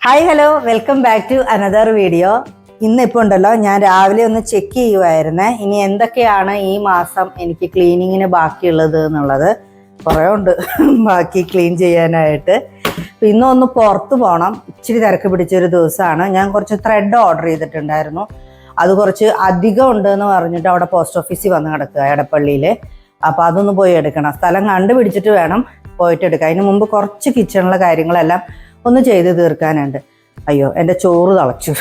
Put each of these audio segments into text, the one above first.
Hi hello welcome back to another video. ഇന്നിപ്പോൾ ഉണ്ടല്ലോ, ഞാൻ രാവിലെ ഒന്ന് ചെക്ക് ചെയ്യുമായിരുന്നേ ഇനി എന്തൊക്കെയാണ് ഈ മാസം എനിക്ക് ക്ലീനിങ്ങിന് ബാക്കിയുള്ളത് എന്നുള്ളത്. കുറേ ഉണ്ട് ബാക്കി ക്ലീൻ ചെയ്യാനായിട്ട്. ഇന്നൊന്ന് പുറത്ത് പോകണം, ഇച്ചിരി തിരക്ക് പിടിച്ചൊരു ദിവസമാണ്. ഞാൻ കുറച്ച് ത്രെഡ് ഓർഡർ ചെയ്തിട്ടുണ്ടായിരുന്നു, അത് കുറച്ച് അധികം ഉണ്ടെന്ന് പറഞ്ഞിട്ട് അവിടെ പോസ്റ്റ് ഓഫീസിൽ വന്ന് കിടക്കുക എടപ്പള്ളിയിൽ. അപ്പോൾ അതൊന്ന് പോയി എടുക്കണം, സ്ഥലം കണ്ടുപിടിച്ചിട്ട് വേണം പോയിട്ട് എടുക്കാം. അതിന് മുമ്പ് കുറച്ച് കിച്ചണിലെ കാര്യങ്ങളെല്ലാം ഒന്ന് ചെയ്ത് തീർക്കാനുണ്ട്. അയ്യോ, എൻ്റെ ചോറ് തിളച്ചു.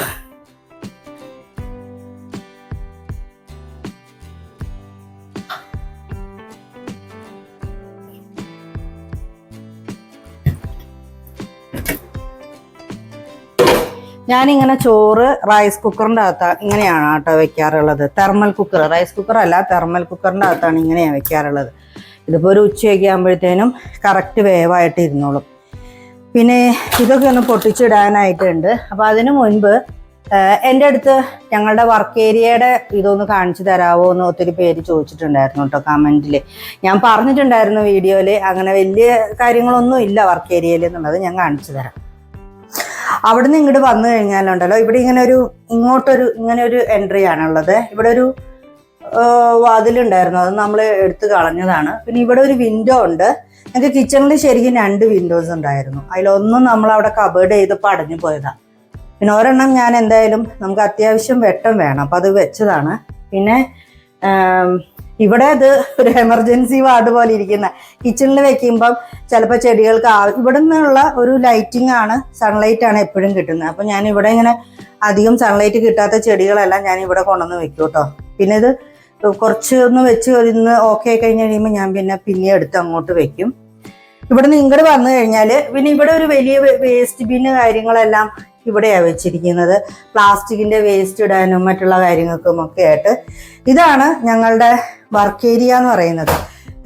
ഞാനിങ്ങനെ ചോറ് റൈസ് കുക്കറിൻ്റെ അകത്താണ് ഇങ്ങനെയാണ് കേട്ടോ വെക്കാറുള്ളത്. തെർമൽ കുക്കർ, റൈസ് കുക്കർ അല്ല, തെർമൽ കുക്കറിൻ്റെ അകത്താണ് ഇങ്ങനെയാണ് വെക്കാറുള്ളത്. ഇതിപ്പോൾ ഒരു ഉച്ചയൊക്കെ ആകുമ്പോഴത്തേനും കറക്റ്റ് വേവായിട്ട് ഇരുന്നോളും. പിന്നെ ഇതൊക്കെ ഒന്ന് പൊട്ടിച്ചിടാനായിട്ടുണ്ട്. അപ്പോൾ അതിനു മുൻപ് എൻ്റെ അടുത്ത് ഞങ്ങളുടെ വർക്ക് ഏരിയയുടെ ഇതൊന്ന് കാണിച്ചു തരാമോ എന്ന് ഒത്തിരി പേര് ചോദിച്ചിട്ടുണ്ടായിരുന്നു കേട്ടോ കമൻറ്റിൽ. ഞാൻ പറഞ്ഞിട്ടുണ്ടായിരുന്നു വീഡിയോയിൽ, അങ്ങനെ വലിയ കാര്യങ്ങളൊന്നും ഇല്ല വർക്ക് ഏരിയയിൽ എന്നുള്ളത് ഞാൻ കാണിച്ചു തരാം. അവിടുന്ന് ഇങ്ങോട്ട് വന്നു കഴിഞ്ഞാലുണ്ടല്ലോ, ഇവിടെ ഇങ്ങനെ ഒരു എൻട്രി ആണുള്ളത്. ഇവിടെ ഒരു വാതിലുണ്ടായിരുന്നു, അത് നമ്മൾ എടുത്ത് കളഞ്ഞതാണ്. പിന്നെ ഇവിടെ ഒരു വിൻഡോ ഉണ്ട്. ഞങ്ങൾക്ക് കിച്ചണിൽ ശരിക്കും 2 വിൻഡോസ് ഉണ്ടായിരുന്നു. അതിലൊന്നും നമ്മളവിടെ കബേർഡ് ചെയ്തപ്പോൾ അടഞ്ഞു പോയതാണ്. പിന്നെ ഒരെണ്ണം ഞാൻ എന്തായാലും നമുക്ക് അത്യാവശ്യം വെട്ടം വേണം, അപ്പം അത് വെച്ചതാണ്. പിന്നെ ഇവിടെ അത് ഒരു എമർജൻസി വാർഡ് പോലെ ഇരിക്കുന്ന, കിച്ചണിൽ വെക്കുമ്പം ചിലപ്പോൾ ചെടികൾക്ക് ഇവിടെ നിന്നുള്ള ഒരു ലൈറ്റിംഗ് ആണ്, സൺലൈറ്റ് ആണ് എപ്പോഴും കിട്ടുന്നത്. അപ്പം ഞാൻ ഇവിടെ ഇങ്ങനെ അധികം സൺലൈറ്റ് കിട്ടാത്ത ചെടികളെല്ലാം ഞാൻ ഇവിടെ കൊണ്ടുവന്ന് വെക്കും കേട്ടോ. പിന്നെ ഇത് കുറച്ച് ഒന്ന് വെച്ച് ഇന്ന് ഓക്കെ ആയി കഴിഞ്ഞ് കഴിയുമ്പോൾ ഞാൻ പിന്നെ എടുത്ത് അങ്ങോട്ട് വെക്കും. ഇവിടെ നിന്ന് ഇങ്ങോട്ട് വന്നു കഴിഞ്ഞാൽ പിന്നെ ഇവിടെ ഒരു വലിയ വേസ്റ്റ് ബിന്ന് കാര്യങ്ങളെല്ലാം ഇവിടെയാണ് വെച്ചിരിക്കുന്നത്. പ്ലാസ്റ്റിക്കിൻ്റെ വേസ്റ്റ് ഇടാനും മറ്റുള്ള കാര്യങ്ങൾക്കും ഒക്കെ ആയിട്ട്. ഇതാണ് ഞങ്ങളുടെ വർക്ക് ഏരിയ എന്ന് പറയുന്നത്.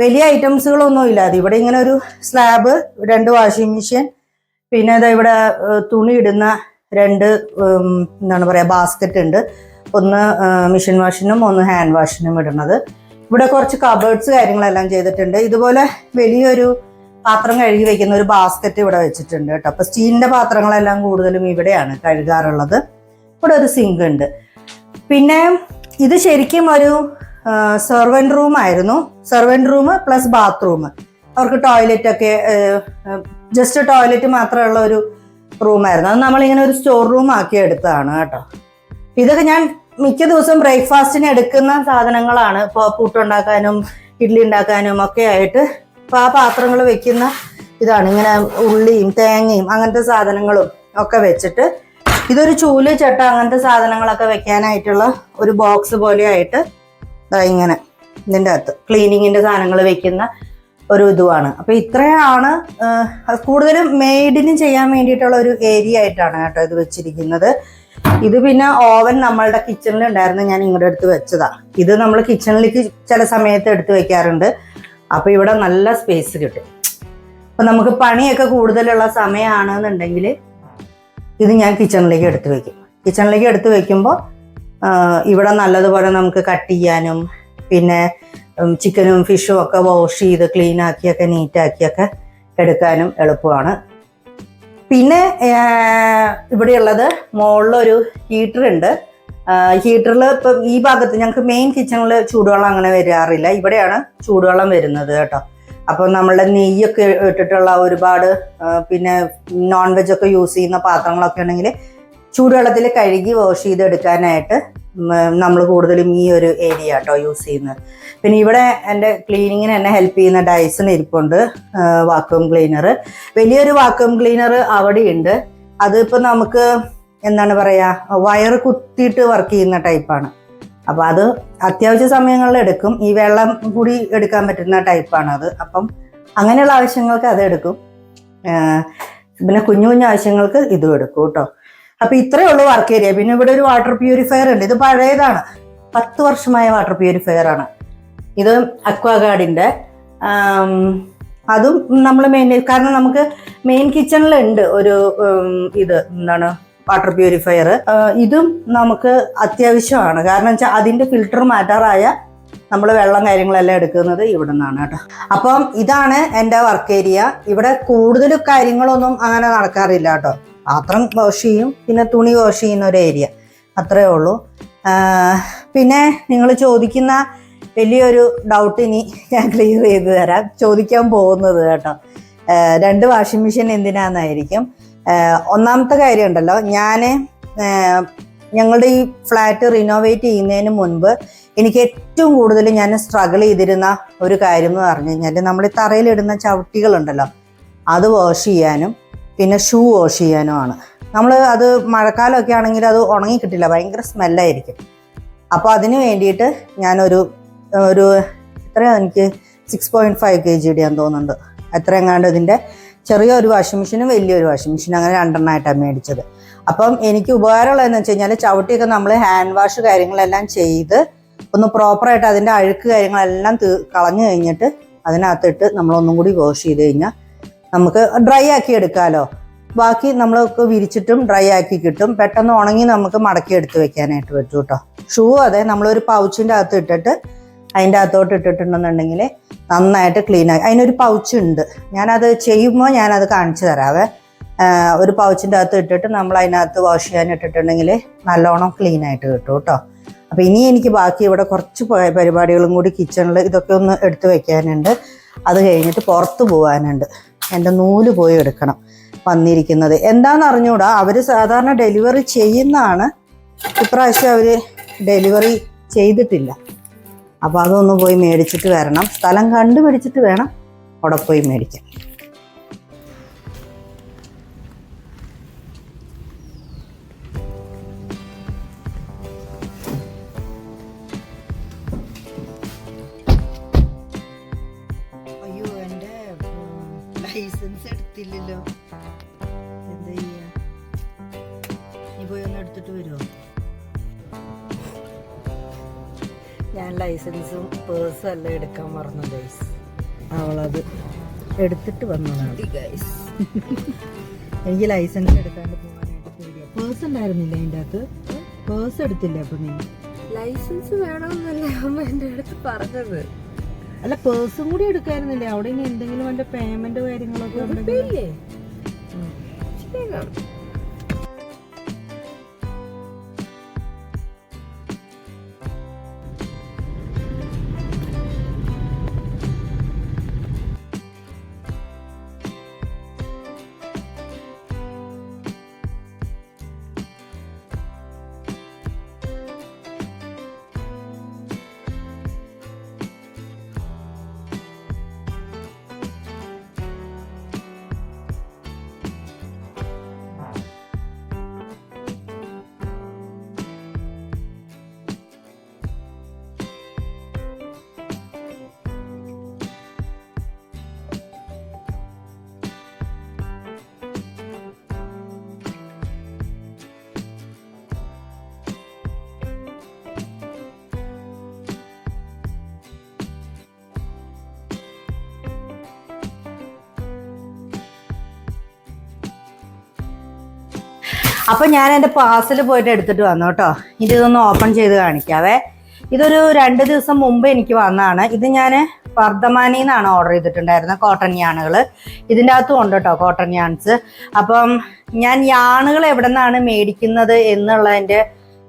വലിയ ഐറ്റംസുകളൊന്നും ഇല്ലാതെ ഇവിടെ ഇങ്ങനെ ഒരു സ്ലാബ്, 2 വാഷിംഗ് മെഷീൻ, പിന്നെ അതാ ഇവിടെ തുണി ഇടുന്ന 2 എന്താണ് പറയുക ബാസ്ക്കറ്റ് ഉണ്ട്. ഒന്ന് മെഷീൻ വാഷിനും ഒന്ന് ഹാൻഡ് വാഷിനും ഇടുന്നത്. ഇവിടെ കുറച്ച് കബേർഡ്സ് കാര്യങ്ങളെല്ലാം ചെയ്തിട്ടുണ്ട്. ഇതുപോലെ വലിയൊരു പാത്രം കഴുകി വെക്കുന്ന ഒരു ബാസ്ക്കറ്റ് ഇവിടെ വെച്ചിട്ടുണ്ട് കേട്ടോ. അപ്പോൾ സ്റ്റീലിൻ്റെ പാത്രങ്ങളെല്ലാം കൂടുതലും ഇവിടെയാണ് കഴുകാറുള്ളത്. ഇവിടെ ഒരു സിങ്ക് ഉണ്ട്. പിന്നെ ഇത് ശരിക്കും ഒരു സെർവൻറ്റ് റൂം ആയിരുന്നു. Servant room plus bathroom. അവർക്ക് ടോയ്ലറ്റൊക്കെ ജസ്റ്റ് ടോയ്ലറ്റ് മാത്രമുള്ള ഒരു റൂമായിരുന്നു. അത് നമ്മളിങ്ങനെ ഒരു സ്റ്റോർ റൂം ആക്കി എടുത്തതാണ് കേട്ടോ. ഇതൊക്കെ ഞാൻ മിക്ക ദിവസവും ബ്രേക്ക്ഫാസ്റ്റിന് എടുക്കുന്ന സാധനങ്ങളാണ്. ഇപ്പോൾ പുട്ടുണ്ടാക്കാനും ഇഡ്ഡലി ഉണ്ടാക്കാനും ഒക്കെ ആയിട്ട്. അപ്പോൾ ആ പാത്രങ്ങൾ വെക്കുന്ന ഇതാണ്. ഇങ്ങനെ ഉള്ളിയും തേങ്ങയും അങ്ങനത്തെ സാധനങ്ങളും ഒക്കെ വെച്ചിട്ട്, ഇതൊരു ചൂല് ചട്ട അങ്ങനത്തെ സാധനങ്ങളൊക്കെ വെക്കാനായിട്ടുള്ള ഒരു ബോക്സ് പോലെ ആയിട്ട് ഇങ്ങനെ ഇതിൻ്റെ അകത്ത് ക്ലീനിങ്ങിൻ്റെ സാധനങ്ങൾ വെക്കുന്ന ഒരു ഇതുമാണ്. അപ്പോൾ ഇത്രയാണ് കൂടുതലും മെയ്ഡിന് ചെയ്യാൻ വേണ്ടിയിട്ടുള്ള ഒരു ഏരിയ ആയിട്ടാണ് കേട്ടോ ഇത് വെച്ചിരിക്കുന്നത്. ഇത് പിന്നെ ഓവൻ നമ്മളുടെ കിച്ചണിൽ ഉണ്ടായിരുന്നു, ഞാൻ ഇങ്ങോട്ട് എടുത്ത് വെച്ചതാണ്. ഇത് നമ്മൾ കിച്ചണിലേക്ക് ചില സമയത്ത് എടുത്ത് വെക്കാറുണ്ട്. അപ്പോൾ ഇവിടെ നല്ല സ്പേസ് കിട്ടും. അപ്പം നമുക്ക് പണിയൊക്കെ കൂടുതലുള്ള സമയമാണെന്നുണ്ടെങ്കിൽ ഇത് ഞാൻ കിച്ചണിലേക്ക് എടുത്ത് വെക്കും. കിച്ചണിലേക്ക് എടുത്ത് വെക്കുമ്പോൾ ഇവിടെ നല്ലതുപോലെ നമുക്ക് കട്ട് ചെയ്യാനും പിന്നെ ചിക്കനും ഫിഷും ഒക്കെ വാഷ് ചെയ്ത് ക്ലീൻ ആക്കിയൊക്കെ നീറ്റാക്കിയൊക്കെ എടുക്കാനും എളുപ്പമാണ്. പിന്നെ ഇവിടെയുള്ളത് മുകളിലൊരു ഹീറ്റർ ഉണ്ട്. ഹീറ്ററിൽ ഇപ്പം ഈ ഭാഗത്ത് ഞങ്ങൾക്ക് മെയിൻ കിച്ചണിൽ ചൂടുവെള്ളം അങ്ങനെ വരാറില്ല, ഇവിടെയാണ് ചൂടുവെള്ളം വരുന്നത് കേട്ടോ. അപ്പോൾ നമ്മളുടെ നെയ്യൊക്കെ ഇട്ടിട്ടുള്ള ഒരുപാട് പിന്നെ നോൺ വെജൊക്കെ യൂസ് ചെയ്യുന്ന പാത്രങ്ങളൊക്കെ ഉണ്ടെങ്കിൽ ചൂടുവെള്ളത്തിൽ കഴുകി വാഷ് ചെയ്തെടുക്കാനായിട്ട് നമ്മൾ കൂടുതലും ഈ ഒരു ഏരിയ കേട്ടോ യൂസ് ചെയ്യുന്നത്. പിന്നെ ഇവിടെ എൻ്റെ ക്ലീനിങ്ങിന് എന്നെ ഹെൽപ്പ് ചെയ്യുന്ന ഡൈസൺ ഇരിപ്പുണ്ട്, വാക്യൂം ക്ലീനർ. വലിയൊരു വാക്യൂം ക്ലീനർ അവിടെയുണ്ട്. അതിപ്പോൾ നമുക്ക് എന്താണ് പറയുക, വയറ് കുത്തിയിട്ട് വർക്ക് ചെയ്യുന്ന ടൈപ്പാണ്. അപ്പോൾ അത് അത്യാവശ്യ സമയങ്ങളിൽ എടുക്കും. ഈ വെള്ളം കൂടി എടുക്കാൻ പറ്റുന്ന ടൈപ്പാണ് അത്. അപ്പം അങ്ങനെയുള്ള ആവശ്യങ്ങൾക്ക് അത് എടുക്കും. പിന്നെ കുഞ്ഞു കുഞ്ഞു ആവശ്യങ്ങൾക്ക് ഇതും എടുക്കും കേട്ടോ. അപ്പോൾ ഇത്രയേ ഉള്ളൂ വർക്ക് ഏരിയ. പിന്നെ ഇവിടെ ഒരു വാട്ടർ പ്യൂരിഫയർ ഉണ്ട്. ഇത് പഴയതാണ്, 10 വർഷമായ വാട്ടർ പ്യൂരിഫയർ ആണ് ഇത്. അക്വാഗാർഡിൻ്റെ അതും നമ്മൾ കാരണം നമുക്ക് മെയിൻ കിച്ചണിലുണ്ട് ഒരു ഇത് എന്താണ് വാട്ടർ പ്യൂരിഫയർ. ഇതും നമുക്ക് അത്യാവശ്യമാണ്. കാരണം വെച്ചാൽ അതിൻ്റെ ഫിൽറ്റർ മാറ്റാറായ നമ്മൾ വെള്ളം കാര്യങ്ങളെല്ലാം എടുക്കുന്നത് ഇവിടെ നിന്നാണ് കേട്ടോ. അപ്പം ഇതാണ് എൻ്റെ വർക്ക് ഏരിയ. ഇവിടെ കൂടുതൽ കാര്യങ്ങളൊന്നും അങ്ങനെ നടക്കാറില്ല കേട്ടോ. പാത്രം വാഷ് ചെയ്യും, പിന്നെ തുണി വാഷ് ചെയ്യുന്ന ഒരു ഏരിയ, അത്രേ ഉള്ളൂ. പിന്നെ നിങ്ങൾ ചോദിക്കുന്ന വലിയൊരു ഡൗട്ട് ഇനി ഞാൻ ക്ലിയർ ചെയ്ത് തരാം, ചോദിക്കാൻ പോകുന്നത് കേട്ടോ. 2 വാഷിംഗ് മെഷീൻ എന്തിനാന്നായിരിക്കും. ഒന്നാമത്തെ കാര്യം ഉണ്ടല്ലോ, ഞങ്ങളുടെ ഈ ഫ്ലാറ്റ് റിനോവേറ്റ് ചെയ്യുന്നതിന് മുൻപ് എനിക്ക് ഏറ്റവും കൂടുതൽ ഞാൻ സ്ട്രഗിൾ ചെയ്തിരുന്ന ഒരു കാര്യം എന്ന് പറഞ്ഞു കഴിഞ്ഞാൽ, നമ്മൾ ഈ തറയിലിടുന്ന ചവിട്ടികളുണ്ടല്ലോ അത് വാഷ് ചെയ്യാനും പിന്നെ ഷൂ വാഷ് ചെയ്യാനുമാണ്. നമ്മൾ അത് മഴക്കാലമൊക്കെ ആണെങ്കിൽ അത് ഉണങ്ങി കിട്ടില്ല, ഭയങ്കര സ്മെല്ലായിരിക്കും. അപ്പോൾ അതിന് വേണ്ടിയിട്ട് ഞാനൊരു എത്രയാണ്, എനിക്ക് 6.5 kg ഞാൻ തോന്നുന്നുണ്ട്, എത്ര എങ്ങാണ്ട് ഇതിൻ്റെ ചെറിയൊരു വാഷിംഗ് മെഷീനും വലിയൊരു വാഷിംഗ് മെഷീൻ, അങ്ങനെ 2 എണ്ണമായിട്ടാണ് മേടിച്ചത്. അപ്പം എനിക്ക് ഉപകാരമുള്ളതെന്ന് വെച്ച് കഴിഞ്ഞാൽ, ചവിട്ടിയൊക്കെ നമ്മൾ ഹാൻഡ് വാഷ് കാര്യങ്ങളെല്ലാം ചെയ്ത് ഒന്ന് പ്രോപ്പറായിട്ട് അതിൻ്റെ അഴുക്ക് കാര്യങ്ങളെല്ലാം കളഞ്ഞു കഴിഞ്ഞിട്ട് അതിനകത്തിട്ട് നമ്മളൊന്നും കൂടി വാഷ് ചെയ്ത് കഴിഞ്ഞാൽ നമുക്ക് ഡ്രൈ ആക്കി എടുക്കാമല്ലോ. ബാക്കി നമ്മളൊക്കെ വിരിച്ചിട്ടും ഡ്രൈ ആക്കി കിട്ടും, പെട്ടെന്ന് ഉണങ്ങി നമുക്ക് മടക്കി എടുത്ത് വെക്കാനായിട്ട് പറ്റും കേട്ടോ. ഷൂ അതെ, നമ്മളൊരു പൗച്ചിൻ്റെ അകത്ത് ഇട്ടിട്ട് അതിൻ്റെ അകത്തോട്ട് ഇട്ടിട്ടുണ്ടെന്നുണ്ടെങ്കിൽ നന്നായിട്ട് ക്ലീൻ ആയി. അതിനൊരു പൗച്ച് ഉണ്ട്, ഞാനത് ചെയ്യുമ്പോൾ ഞാനത് കാണിച്ചു തരാവേ. ഒരു പൗച്ചിൻ്റെ അകത്ത് ഇട്ടിട്ട് നമ്മൾ അതിനകത്ത് വാഷ് ചെയ്യാൻ ഇട്ടിട്ടുണ്ടെങ്കിൽ നല്ലോണം ക്ലീൻ ആയിട്ട് കിട്ടും കേട്ടോ. അപ്പോൾ ഇനി എനിക്ക് ബാക്കി ഇവിടെ കുറച്ച് പരിപാടികളും കൂടി കിച്ചണിൽ ഇതൊക്കെ ഒന്ന് എടുത്ത് വെക്കാനുണ്ട്. അത് കഴിഞ്ഞിട്ട് പുറത്ത് പോകാനുണ്ട്, എൻ്റെ നൂല് പോയി എടുക്കണം. വന്നിരിക്കുന്നത് എന്താണെന്ന് അറിഞ്ഞൂടാ, അവർ സാധാരണ ഡെലിവറി ചെയ്യുന്നതാണ്, ഇപ്രാവശ്യം അവർ ഡെലിവറി ചെയ്തിട്ടില്ല. അപ്പോൾ അതൊന്ന് പോയി മേടിച്ചിട്ട് വരണം, സ്ഥലം കണ്ടുപിടിച്ചിട്ട് വേണം അവിടെ പോയി മേടിക്കാൻ. അയ്യോ, എൻ്റെ ലൈസൻസ് എടുത്തില്ലല്ലോ, എന്താ ചെയ്യാ? നീ പോയി ഒന്ന് എടുത്തിട്ട് വരുമോ? ഞാൻ ലൈസൻസും പേഴ്സും എല്ലാം എടുക്കാൻ മറന്നു ഗൈസ്, അവളത് എടുത്തിട്ട് വന്നതാണ് ഗൈസ്. എനിക്ക് ലൈസൻസ് എടുക്കാണ്ട് പോകാനായിട്ട് പേടിയാ. പേഴ്സ് ഉണ്ടായിരുന്നില്ല അതിൻ്റെ അകത്ത്, പേഴ്സ് എടുത്തില്ല. അപ്പൊ നീ ലൈസൻസ് വേണമെന്നല്ലേ അമ്മ എൻ്റെ അടുത്ത് പറഞ്ഞത്? അല്ല, പേഴ്സും കൂടി എടുക്കായിരുന്നില്ലേ? അവിടെ ഇനി എന്തെങ്കിലും അതിന്റെ പേയ്മെന്റ് കാര്യങ്ങളൊക്കെ ഉണ്ടെങ്കിൽ അപ്പൊ ഞാൻ എൻ്റെ പാർസൽ പോയിട്ട് എടുത്തിട്ട് വന്നു കേട്ടോ. ഇതൊന്ന് ഓപ്പൺ ചെയ്ത് കാണിക്കാവേ. ഇതൊരു 2 ദിവസം മുമ്പ് എനിക്ക് വന്നതാണ്. ഇത് ഞാൻ വർദ്ധമാനിയിൽ നിന്നാണ് ഓർഡർ ചെയ്തിട്ടുണ്ടായിരുന്നത്, കോട്ടൺ യാണുകൾ. ഇതിൻ്റെ അകത്തും ഉണ്ട് കേട്ടോ കോട്ടൺ യാൺസ്. അപ്പം ഞാൻ യാണുകൾ എവിടെ നിന്നാണ് മേടിക്കുന്നത് എന്നുള്ളതിൻ്റെ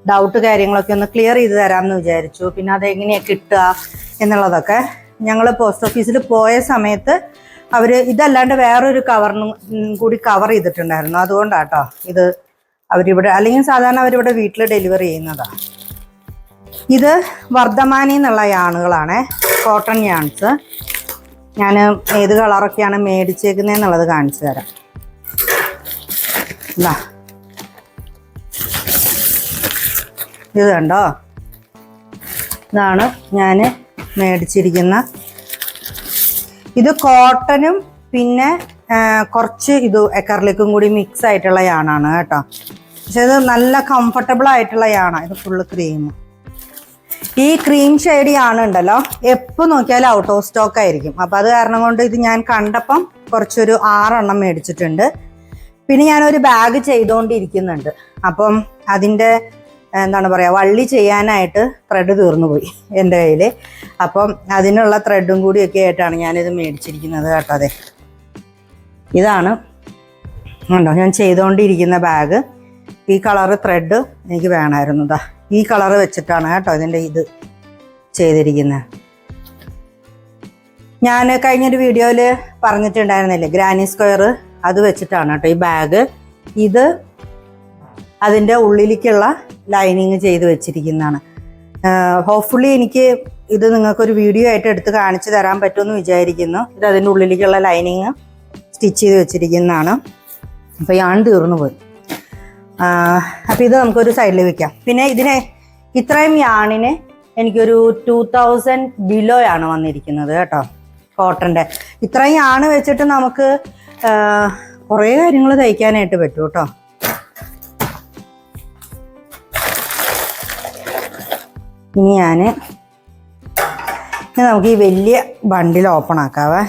ഡൗട്ട് കാര്യങ്ങളൊക്കെ ഒന്ന് ക്ലിയർ ചെയ്ത് തരാമെന്ന് വിചാരിച്ചു. പിന്നെ അതെങ്ങനെയാണ് കിട്ടുക എന്നുള്ളതൊക്കെ. ഞങ്ങൾ പോസ്റ്റ് ഓഫീസിൽ പോയ സമയത്ത് അവർ ഇതല്ലാണ്ട് വേറൊരു കവറിനും കൂടി കവർ ചെയ്തിട്ടുണ്ടായിരുന്നു. അതുകൊണ്ടാട്ടോ ഇത് അവരിവിടെ, അല്ലെങ്കിൽ സാധാരണ അവരിവിടെ വീട്ടിൽ ഡെലിവറി ചെയ്യുന്നതാണ്. ഇത് വർദ്ധമാനിൽ നിന്നുള്ള യാണുകളാണ്, കോട്ടൺ യാൺസ്. ഞാൻ ഏത് കളറൊക്കെയാണ് മേടിച്ചേക്കുന്നതെന്നുള്ളത് കാണിച്ചു തരാം. എന്താ ഇത് കണ്ടോ, ഇതാണ് ഞാൻ മേടിച്ചിരിക്കുന്ന. ഇത് കോട്ടനും പിന്നെ കുറച്ച് ഇത് എക്കർലിക്കും കൂടി മിക്സ് ആയിട്ടുള്ള യാണാണ് കേട്ടോ. പക്ഷെ ഇത് നല്ല കംഫർട്ടബിൾ ആയിട്ടുള്ള യാണാണ്. ഇത് ഫുള്ള് ക്രീം. ഈ ക്രീം ഷെയ്ഡ് യാണുണ്ടല്ലോ, എപ്പോൾ നോക്കിയാലും ഔട്ട് ഓഫ് സ്റ്റോക്ക് ആയിരിക്കും. അപ്പം അത് കാരണം കൊണ്ട് ഇത് ഞാൻ കണ്ടപ്പം കുറച്ചൊരു 6 എണ്ണം മേടിച്ചിട്ടുണ്ട്. പിന്നെ ഞാനൊരു ബാഗ് ചെയ്തുകൊണ്ടിരിക്കുന്നുണ്ട്. അപ്പം അതിൻ്റെ എന്താണ് പറയുക, വള്ളി ചെയ്യാനായിട്ട് ത്രെഡ് തീർന്നു പോയി എൻ്റെ കയ്യിൽ. അപ്പം അതിനുള്ള ത്രെഡും കൂടിയൊക്കെ ആയിട്ടാണ് ഞാനിത് മേടിച്ചിരിക്കുന്നത് കേട്ടോ. അതെ, ഇതാണ് ഉണ്ടോ ഞാൻ ചെയ്തുകൊണ്ടിരിക്കുന്ന ബാഗ്. ഈ കളറ് ത്രെഡ് എനിക്ക് വേണമായിരുന്നു. ഇതാ ഈ കളറ് വെച്ചിട്ടാണ് കേട്ടോ ഇതിൻ്റെ ഇത് ചെയ്തിരിക്കുന്നത്. ഞാൻ കഴിഞ്ഞൊരു വീഡിയോയിൽ പറഞ്ഞിട്ടുണ്ടായിരുന്നില്ലേ ഗ്രാനി സ്ക്വയർ, അത് വെച്ചിട്ടാണ് കേട്ടോ ഈ ബാഗ്. ഇത് അതിൻ്റെ ഉള്ളിലേക്കുള്ള ലൈനിങ് ചെയ്ത് വെച്ചിരിക്കുന്നതാണ്. ഹോപ്പ്ഫുള്ളി എനിക്ക് ഇത് നിങ്ങൾക്കൊരു വീഡിയോ ആയിട്ട് എടുത്ത് കാണിച്ചു തരാൻ പറ്റുമെന്ന് വിചാരിക്കുന്നു. ഇത് അതിൻ്റെ ഉള്ളിലേക്കുള്ള ലൈനിങ് സ്റ്റിച്ച് ചെയ്ത് വെച്ചിരിക്കുന്നതാണ്. അപ്പോൾ യാൺ തീർന്നു പോയി. അപ്പോൾ ഇത് നമുക്കൊരു സൈഡിൽ വെക്കാം. പിന്നെ ഇതിനെ ഇത്രയും യാണിന് എനിക്കൊരു 2000 ബിലോ ആണ് വന്നിരിക്കുന്നത് കേട്ടോ, കോട്ടൻ്റെ. ഇത്രയും യാണ് വെച്ചിട്ട് നമുക്ക് കുറേ കാര്യങ്ങൾ തയ്ക്കാനായിട്ട് പറ്റും കേട്ടോ. ഇനി നമുക്ക് ഈ വലിയ ബണ്ടിൽ ഓപ്പൺ ആക്കാവേ.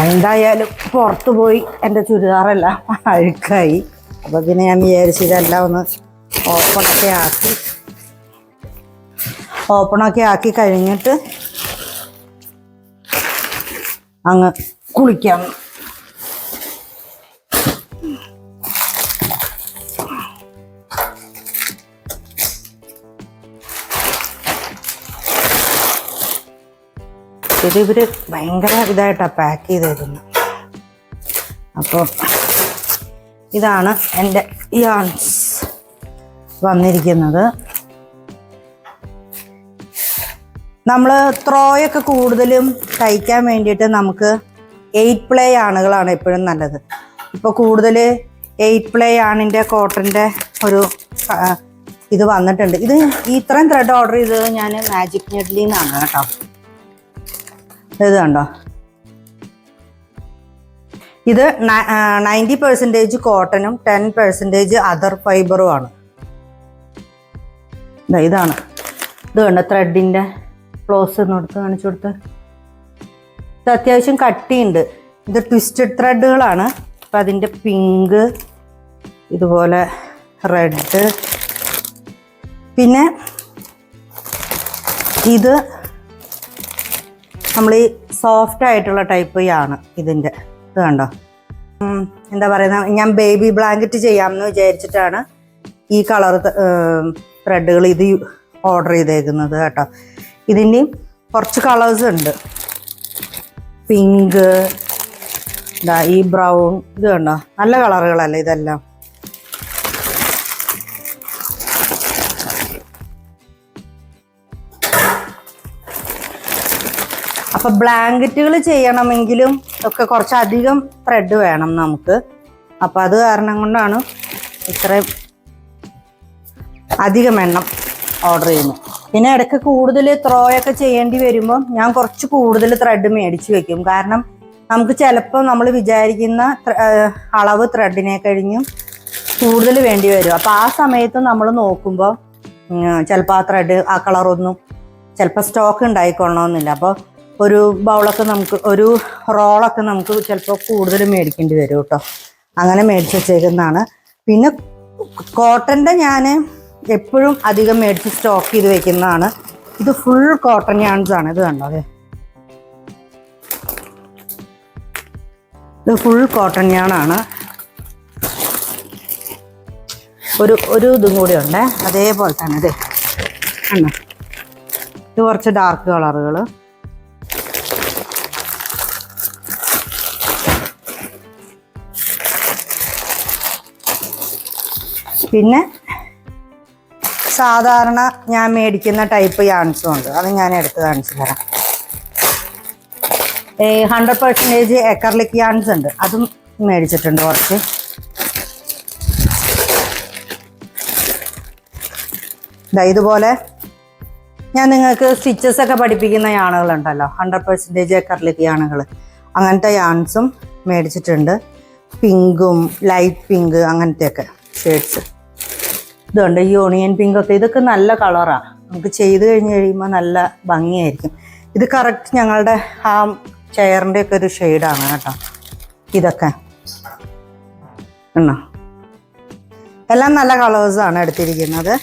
എന്തായാലും പുറത്തു പോയി എൻ്റെ ചുരിദാറെല്ലാം അഴുക്കായി. അപ്പോൾ പിന്നെ ഞാൻ വിചാരിച്ചു ഇതെല്ലാം ഒന്ന് ഓപ്പണൊക്കെ ആക്കി കഴിഞ്ഞിട്ട് അങ്ങ് കുളിക്കാം. ഇവർ ഭയങ്കര ഇതായിട്ടാണ് പാക്ക് ചെയ്തിരുന്നത്. അപ്പോൾ ഇതാണ് എൻ്റെ യാൺസ് വന്നിരിക്കുന്നത്. നമ്മൾ ത്രോയൊക്കെ കൂടുതലും തയ്ക്കാൻ വേണ്ടിയിട്ട് നമുക്ക് 8 പ്ലേ ആണുകളാണ് എപ്പോഴും നല്ലത്. ഇപ്പോൾ കൂടുതൽ 8 പ്ലേ ആണിൻ്റെ കോട്ടൻ്റെ ഒരു ഇത് വന്നിട്ടുണ്ട്. ഇത് ഇത്രയും ത്രെഡ് ഓർഡർ ചെയ്തത് ഞാൻ മാജിക് നീഡിലിൽ നിന്നാണ് കേട്ടോ. ഇത് കണ്ടോ, ഇത് 90% കോട്ടനും 10% അതർ ഫൈബറും ആണ്. ഇതാണ് ഇത് കണ്ടോ ത്രെഡിൻ്റെ ക്ലോസ് എടുത്ത് കാണിച്ചു കൊടുത്ത്. ഇത് അത്യാവശ്യം കട്ടിയുണ്ട്. ഇത് ട്വിസ്റ്റഡ് ത്രെഡുകളാണ്. അപ്പം അതിൻ്റെ പിങ്ക്, ഇതുപോലെ റെഡ്, പിന്നെ ഇത് നമ്മൾ ഈ സോഫ്റ്റ് ആയിട്ടുള്ള ടൈപ്പ് ആണ് ഇതിൻ്റെ. ഇത് കണ്ടോ, എന്താ പറയുന്നത്, ഞാൻ ബേബി ബ്ലാങ്കറ്റ് ചെയ്യാമെന്ന് വിചാരിച്ചിട്ടാണ് ഈ കളർ ത്രെഡുകൾ ഇത് ഓർഡർ ചെയ്തേക്കുന്നത് കേട്ടോ. ഇതിൻ്റെയും കുറച്ച് കളേഴ്സ് ഉണ്ട്. പിങ്ക്, ഈ ബ്രൗൺ, ഇത് കണ്ടോ നല്ല കളറുകളല്ലേ ഇതെല്ലാം. അപ്പോൾ ബ്ലാങ്കറ്റുകൾ ചെയ്യണമെങ്കിലും ഒക്കെ കുറച്ചധികം ത്രെഡ് വേണം നമുക്ക്. അപ്പോൾ അത് കാരണം കൊണ്ടാണ് ഇത്രയും അധികം എണ്ണം ഓർഡർ ചെയ്യുന്നത്. പിന്നെ ഇടയ്ക്ക് കൂടുതൽ ത്രോയൊക്കെ ചെയ്യേണ്ടി വരുമ്പോൾ ഞാൻ കുറച്ച് കൂടുതൽ ത്രെഡ് മേടിച്ച് വെക്കും. കാരണം നമുക്ക് ചിലപ്പോൾ നമ്മൾ വിചാരിക്കുന്ന അളവ് ത്രെഡിനെ കഴിഞ്ഞും കൂടുതൽ വേണ്ടി വരും. അപ്പോൾ ആ സമയത്ത് നമ്മൾ നോക്കുമ്പോൾ ചിലപ്പോൾ ആ ത്രെഡ് ആ കളറൊന്നും ചിലപ്പോൾ സ്റ്റോക്ക് ഉണ്ടായിക്കൊള്ളണമെന്നില്ല. അപ്പോൾ ഒരു ബൗളൊക്കെ ഒരു റോളൊക്കെ നമുക്ക് ചിലപ്പോൾ കൂടുതൽ മേടിക്കേണ്ടി വരും കേട്ടോ. അങ്ങനെ മേടിച്ച് വെച്ചേക്കുന്നതാണ്. പിന്നെ കോട്ടൻ്റെ ഞാൻ എപ്പോഴും അധികം മേടിച്ച് സ്റ്റോക്ക് ചെയ്ത് വെക്കുന്നതാണ്. ഇത് ഫുൾ കോട്ടൺ യാൺസ് ആണ്. ഇത് കണ്ടോ, അതെ ഇത് ഫുൾ കോട്ടൺ യാണാണ്. ഒരു ഇതും കൂടി ഉണ്ട് അതേപോലെ തന്നെ. അതെ കണ്ടോ, ഇത് കുറച്ച് ഡാർക്ക് കളറുകൾ. പിന്നെ സാധാരണ ഞാൻ മേടിക്കുന്ന ടൈപ്പ് യാൺസും ഉണ്ട്. അത് ഞാൻ എടുത്ത് കാണിച്ചു തരാം. 100% എക്കർലിക് യാൺസ് ഉണ്ട്, അതും മേടിച്ചിട്ടുണ്ട് കുറച്ച്. ഇതുപോലെ ഞാൻ നിങ്ങൾക്ക് സ്റ്റിച്ചസ് ഒക്കെ പഠിപ്പിക്കുന്ന യാണുകളുണ്ടല്ലോ, 100% എക്കർലിക് യാണുകൾ, അങ്ങനത്തെ യാൺസും മേടിച്ചിട്ടുണ്ട്. പിങ്കും ലൈറ്റ് പിങ്ക് അങ്ങനത്തെയൊക്കെ ഷെയ്ഡ്സ്. ഇതുണ്ട് ഈ ഓണിയൻ പിങ്കൊക്കെ, ഇതൊക്കെ നല്ല കളറാണ്. നമുക്ക് ചെയ്ത് കഴിയുമ്പോൾ നല്ല ഭംഗിയായിരിക്കും. ഇത് കറക്റ്റ് ഞങ്ങളുടെ ആ ചെയറിൻ്റെ ഒക്കെ ഒരു ഷെയ്ഡാണ് കേട്ടോ. ഇതൊക്കെ എല്ലാം നല്ല കളേഴ്സാണ് എടുത്തിരിക്കുന്നത്.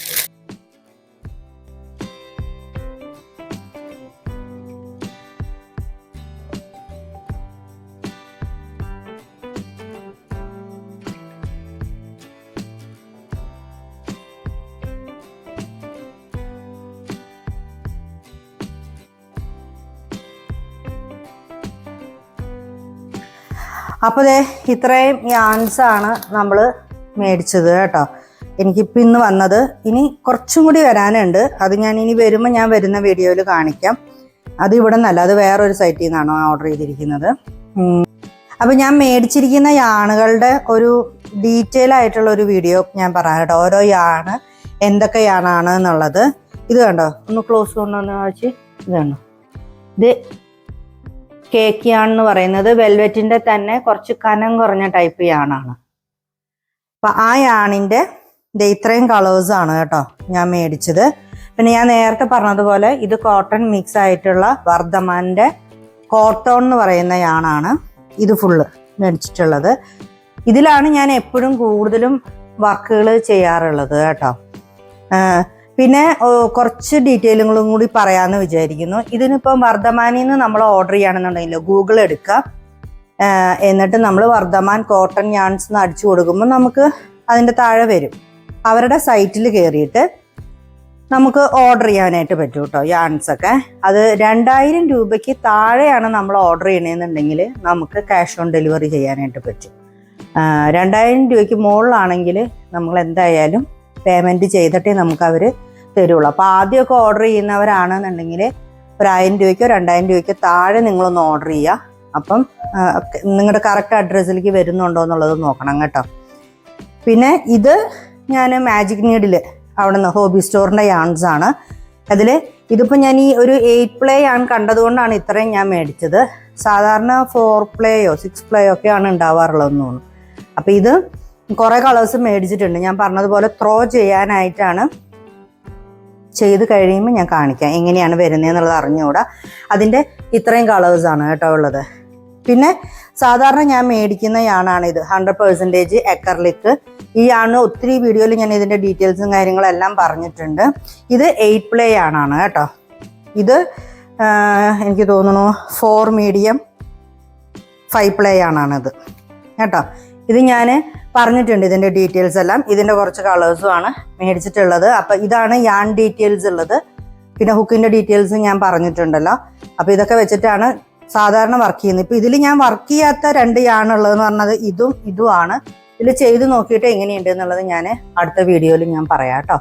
അപ്പോൾ ദേ ഇത്രയും യാൺസാണ് നമ്മൾ മേടിച്ചത് കേട്ടോ. എനിക്കിപ്പോൾ ഇന്ന് വന്നത്. ഇനി കുറച്ചും കൂടി വരാനുണ്ട്. അത് ഞാൻ ഇനി വരുമ്പോൾ ഞാൻ വരുന്ന വീഡിയോയിൽ കാണിക്കാം. അത് ഇവിടെ നിന്നല്ല, അത് വേറൊരു സൈറ്റിൽ നിന്നാണ് ഓർഡർ ചെയ്തിരിക്കുന്നത്. അപ്പോൾ ഞാൻ മേടിച്ചിരിക്കുന്ന യാണുകളുടെ ഒരു ഡീറ്റെയിൽ ആയിട്ടുള്ള ഒരു വീഡിയോ ഞാൻ പറയാം കേട്ടോ. ഓരോ യാണ് എന്തൊക്കെ യാണാണ് എന്നുള്ളത്. ഇത് കണ്ടോ, ഒന്ന് ക്ലോസ് കൊണ്ടുവന്ന് കാണിച്ച്. ഇത് കണ്ടോ, ഇത് കേക്ക് യാൺ എന്ന് പറയുന്നത് വെൽവെറ്റിൻ്റെ തന്നെ കുറച്ച് കനം കുറഞ്ഞ ടൈപ്പ് യാണാണ്. അപ്പം ആ യാണിൻ്റെ ഇത്രയും കളേഴ്സാണ് കേട്ടോ ഞാൻ മേടിച്ചത്. പിന്നെ ഞാൻ നേരത്തെ പറഞ്ഞതുപോലെ ഇത് കോട്ടൺ മിക്സ് ആയിട്ടുള്ള വർദ്ധമാൻ്റെ കോട്ടൺ എന്ന് പറയുന്ന യാണാണ് ഇത് ഫുള്ള് മേടിച്ചിട്ടുള്ളത്. ഇതിലാണ് ഞാൻ എപ്പോഴും കൂടുതലും വർക്കുകൾ ചെയ്യാറുള്ളത് കേട്ടോ. പിന്നെ കുറച്ച് ഡീറ്റെയിലുകളും കൂടി പറയാമെന്ന് വിചാരിക്കുന്നു. ഇതിനിപ്പം വർദ്ധമാനിൽ നിന്ന് നമ്മൾ ഓർഡർ ചെയ്യുകയാണെന്നുണ്ടെങ്കിൽ ഗൂഗിൾ എടുക്കുക, എന്നിട്ട് നമ്മൾ വർദ്ധമാൻ കോട്ടൺ യാൺസ് എന്ന് അടിച്ചു കൊടുക്കുമ്പോൾ നമുക്ക് അതിൻ്റെ താഴെ വരും. അവരുടെ സൈറ്റിൽ കയറിയിട്ട് നമുക്ക് ഓർഡർ ചെയ്യാനായിട്ട് പറ്റും കേട്ടോ യാൺസൊക്കെ. അത് 2000 രൂപയ്ക്ക് താഴെയാണ് നമ്മൾ ഓർഡർ ചെയ്യണമെന്നുണ്ടെങ്കിൽ നമുക്ക് ക്യാഷ് ഓൺ ഡെലിവറി ചെയ്യാനായിട്ട് പറ്റും. 2000 രൂപയ്ക്ക് മുകളിലാണെങ്കിൽ നമ്മൾ എന്തായാലും പേയ്മെൻറ്റ് ചെയ്തിട്ടേ നമുക്ക് അവർ തരുള്ളൂ. അപ്പോൾ ആദ്യമൊക്കെ ഓർഡർ ചെയ്യുന്നവരാണെന്നുണ്ടെങ്കിൽ ഒരു 1000 രൂപയ്ക്കോ 2000 രൂപയ്ക്കോ താഴെ നിങ്ങളൊന്ന് ഓർഡർ ചെയ്യുക. അപ്പം നിങ്ങളുടെ കറക്റ്റ് അഡ്രസ്സിലേക്ക് വരുന്നുണ്ടോ എന്നുള്ളത് നോക്കണം കേട്ടോ. പിന്നെ ഇത് ഞാൻ മാജിക് നീഡിൽ അവിടെ നിന്ന് ഹോബി സ്റ്റോറിൻ്റെ യാൺസ് ആണ്. അതിൽ ഇതിപ്പോൾ ഞാൻ ഈ ഒരു 8 പ്ലേ യാൺ കണ്ടതുകൊണ്ടാണ് ഇത്രയും ഞാൻ മേടിച്ചത്. സാധാരണ 4 പ്ലേയോ 6 പ്ലേയോ ഒക്കെയാണ് ഉണ്ടാവാറുള്ളതെന്ന് തോന്നുന്നു. അപ്പോൾ ഇത് കുറേ കളേഴ്സ് മേടിച്ചിട്ടുണ്ട്. ഞാൻ പറഞ്ഞതുപോലെ ത്രോ ചെയ്യാനായിട്ടാണ്. ചെയ്ത് കഴിയുമ്പോൾ ഞാൻ കാണിക്കാം എങ്ങനെയാണ് വരുന്നതെന്നുള്ളത് അറിഞ്ഞുകൂടാ. അതിൻ്റെ ഇത്രയും കളേഴ്സാണ് കേട്ടോ ഉള്ളത്. പിന്നെ സാധാരണ ഞാൻ മേടിക്കുന്ന യാണാണിത്, 100% അക്രലിക്. ഈ യാണ് ഒത്തിരി വീഡിയോയിൽ ഞാൻ ഇതിൻ്റെ ഡീറ്റെയിൽസും കാര്യങ്ങളെല്ലാം പറഞ്ഞിട്ടുണ്ട്. ഇത് 8 പ്ലേ യാണാണ് കേട്ടോ. ഇത് എനിക്ക് തോന്നുന്നു 4 മീഡിയം 5 പ്ലേ യാണാണിത് കേട്ടോ. ഇത് ഞാൻ പറഞ്ഞിട്ടുണ്ട് ഇതിൻ്റെ ഡീറ്റെയിൽസ് എല്ലാം. ഇതിൻ്റെ കുറച്ച് കളേഴ്സുമാണ് മേടിച്ചിട്ടുള്ളത്. അപ്പം ഇതാണ് യാൺ ഡീറ്റെയിൽസ് ഉള്ളത്. പിന്നെ ഹുക്കിൻ്റെ ഡീറ്റെയിൽസ് ഞാൻ പറഞ്ഞിട്ടുണ്ടല്ലോ. അപ്പോൾ ഇതൊക്കെ വെച്ചിട്ടാണ് സാധാരണ വർക്ക് ചെയ്യുന്നത്. ഇപ്പോൾ ഇതിൽ ഞാൻ വർക്ക് ചെയ്യാത്ത 2 യാണുള്ളതെന്ന് പറഞ്ഞത് ഇതുമാണ്. ഇതിൽ ചെയ്ത് നോക്കിയിട്ട് എങ്ങനെയുണ്ട് എന്നുള്ളത് ഞാൻ അടുത്ത വീഡിയോയിൽ ഞാൻ പറയാം കേട്ടോ.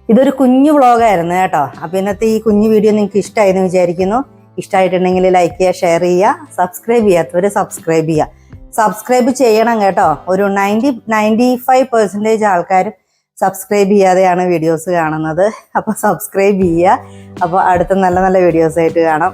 ഇതൊരു കുഞ്ഞു വ്ളോഗായിരുന്നു കേട്ടോ. അപ്പോൾ ഇന്നത്തെ ഈ കുഞ്ഞു വീഡിയോ നിങ്ങൾക്ക് ഇഷ്ടമായെന്ന് വിചാരിക്കുന്നു. ഇഷ്ടമായിട്ടുണ്ടെങ്കിൽ ലൈക്ക് ചെയ്യുക, ഷെയർ ചെയ്യുക, സബ്സ്ക്രൈബ് ചെയ്യാത്തവർ സബ്സ്ക്രൈബ് ചെയ്യുക. സബ്സ്ക്രൈബ് ചെയ്യണം കേട്ടോ. ഒരു 95% ആൾക്കാരും സബ്സ്ക്രൈബ് ചെയ്യാതെയാണ് വീഡിയോസ് കാണുന്നത്. അപ്പോൾ സബ്സ്ക്രൈബ് ചെയ്യുക. അപ്പോൾ അടുത്ത നല്ല നല്ല വീഡിയോസായിട്ട് കാണാം.